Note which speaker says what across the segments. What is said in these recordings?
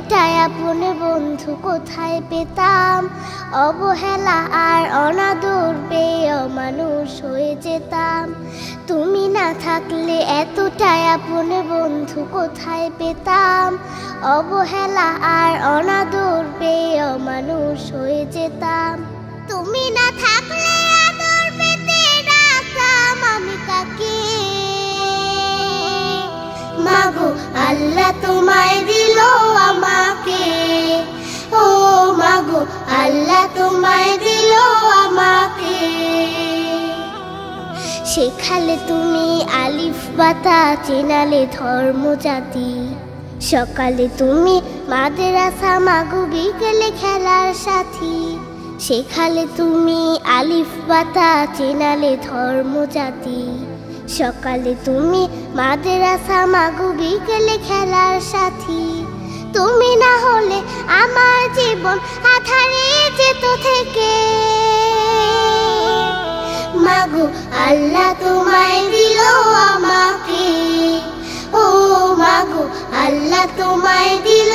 Speaker 1: এতটাই আপন বন্ধু কোথায় পেতাম, অবহেলা আর অনাদর পেয়ে অমানুষ হয়ে যেতাম। তুমি না থাকলে এতটাই আপন বন্ধু কোথায় পেতাম, অবহেলা আর অনাদর পেয়ে অমানুষ হয়ে যেতাম। তুমি না থাকলে আদর পেতে ডাকতাম আমি কাকে। মাগো আল্লাহ তোমায় দিল আমাকে, ও মাগো আল্লাহ তোমায় দিল আমাকে। শেখালে তুমি আলিফ বাতা, চেনালে ধর্ম জাতি। সকালে তুমি মাদ্রাসা, মাগো বিকেলে খেলার সাথী। শেখালে তুমি আলিফ বাতা, চেনালে ধর্ম জাতি। সকালে তুমি মাদ্রাসা, মাগো বিকেলে খেলার সাথী। তুমি না হলে আমার জীবন আধারে যেত থেকে। মাগো আল্লাহ তোমায় দিল আমাকে, ও মাগো আল্লাহ তোমায় দিল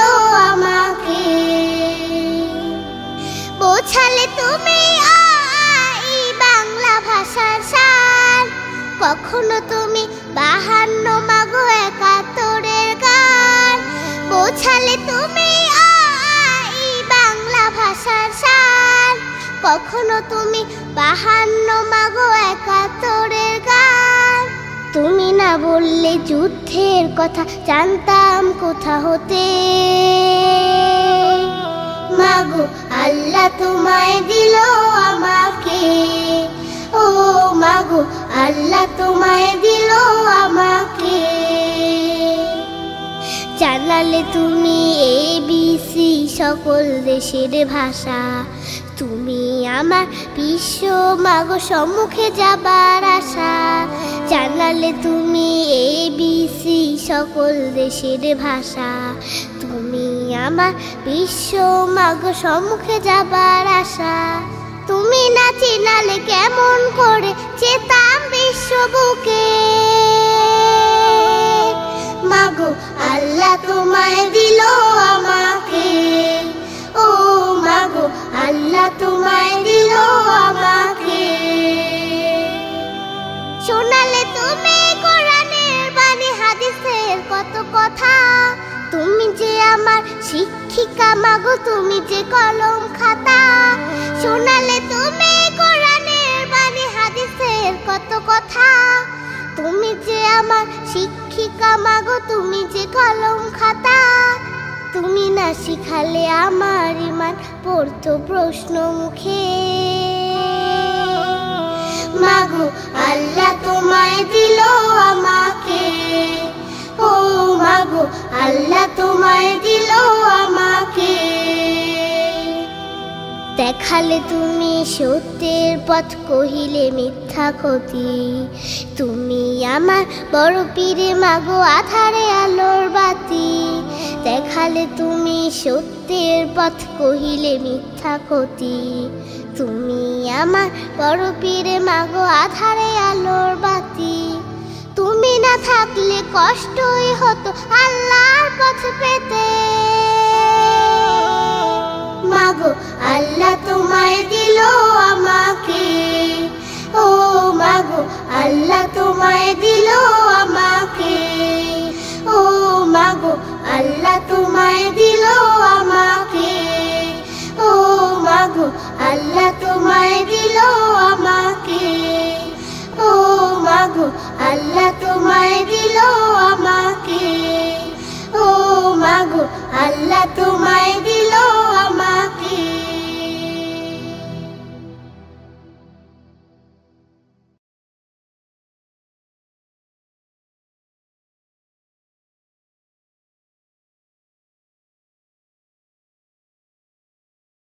Speaker 1: আমাকে। বোঝালে তুমি বাংলা ভাষার সার, কখনো তুমি 52 মাগো 71-এর গান। বোঝালে তুমি বাংলা ভাষার সার, কখনো তুমি 52 মাগো 71-এর গান। তুমি না বললে যুদ্ধের কথা জানতাম কোথা হতে। মাগো আল্লাহ তোমায় দিল আমাকে, ও মাগো আল্লাহ তোমায় দিল আমাকে। জানালে তুমি ABC সকল দেশের ভাষা। তুমি আমার বিশ্ব মাগো সম্মুখে যাবার আশা। জানালে তুমি ABC সকল দেশের ভাষা। তুমি আমার বিশ্ব মাগো সম্মুখে যাবার আশা। তুমি না চিনালে কেমন করে যেতাম বিশ্ব বুকে। মাগো আল্লাহ তোমায় দিল আমাকে, ও মাগো আল্লাহ তোমায় দিল আমাকে। শোনালে তুমি কোরআনের বাণী, হাদিসের কত কথা। তুমি যে আমার শিক্ষিকা মাগো, তুমি যে কলম খাতা। শোনালে তুমি কোরআনের বাণী, হাদিসের কত কথা। তুমি যে আমার শিক্ষিকা মাগো, তুমি যে কলম খাতা। তুমি না শিখালে আমার ইমান পড়তো প্রশ্ন মুখে। মাগো আল্লাহ তোমায় দিল আমাকে, ও মাগো আল্লাহ তোমায় দিল আমাকে। দেখালে তুমি সত্যের পথ, কহিলে মিথ্যা ক্ষতি। তুমি আমার বড় পীরে মাগো, আধারে আলোর বাতি। দেখালে তুমি সত্যের পথ, কহিলে মিথ্যা ক্ষতি। তুমি আমার বড় পীরে মাগো, আধারে আলোর বাতি। তুমি না থাকলে কষ্টই হতো আল্লাহর পথ পেতে। মাগো আল্লাহ তোমায় দিল আমাকে, ও মাগো আল্লাহ তোমায় দিল আমাকে। ও মাগো আল্লাহ তোমায় দিল আমাকে, ও মাগো আল্লাহ তোমায় দিল আমাকে। ও মাগো আল্লাহ তোমায় দিল আমাকে, ও মাগো আল্লাহ তোমায়